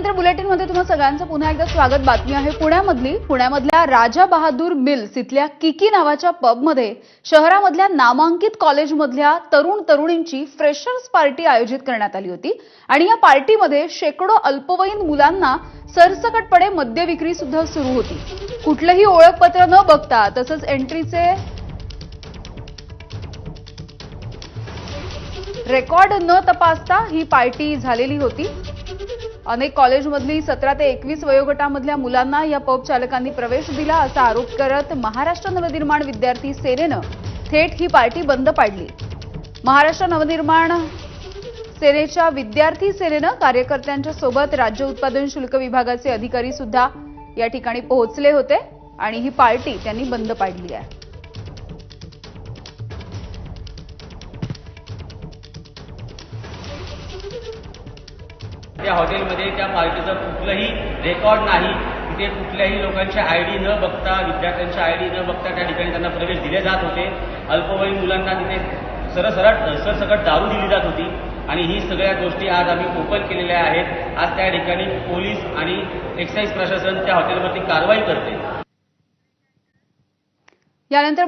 यानंतर बुलेटिनमध्ये तुम्हा सगळ्यांचं पुन्हा एकदा स्वागत। बातमी आहे पुण्यामधल्या राजा बहादूर मिल्स इथल्या किकी नावाच्या पबमध्ये शहरामधल्या नामांकित कॉलेजमधल्या तरुणींची फ्रेशर्स पार्टी आयोजित करण्यात आली होती आणि या पार्टीमध्ये शेकडो अल्पवयीन मुलांना सरसकटपणे मद्य विक्री सुद्धा सुरू होती। कुठलंही ओळखपत्र न बघता तसंच एंट्रीचे रेकॉर्ड न तपासता ही पार्टी झालेली होती। अनेक कॉलेजमधली 17 ते 21 वयोगटामधल्या मुलांना या पब चालकांनी प्रवेश दिला असा आरोप करत महाराष्ट्र नवनिर्माण विद्यार्थी सेनेनं थेट ही पार्टी बंद पाडली। महाराष्ट्र नवनिर्माण सेनेच्या विद्यार्थी सेनेनं कार्यकर्त्यांच्या सोबत राज्य उत्पादन शुल्क विभागाचे अधिकारी सुद्धा या ठिकाणी पोहोचले होते आणि ही पार्टी त्यांनी बंद पाडली आहे। त्या हॉटेलमध्ये त्या पार्टीचं कुठलंही रेकॉर्ड नाही। तिथे कुठल्याही लोकांचे आयडी न बघता, विद्यार्थ्यांचे आयडी न बघता त्या ठिकाणी त्यांना प्रवेश दिले जात होते। अल्पवयीन मुलांना तिथे सरसकट दारू दिली जात होती आणि ही सगळ्या गोष्टी आज आम्ही ओपन केलेल्या आहेत। आज त्या ठिकाणी पोलीस आणि एक्साईज प्रशासन त्या हॉटेलवरती कारवाई करते। यानंतर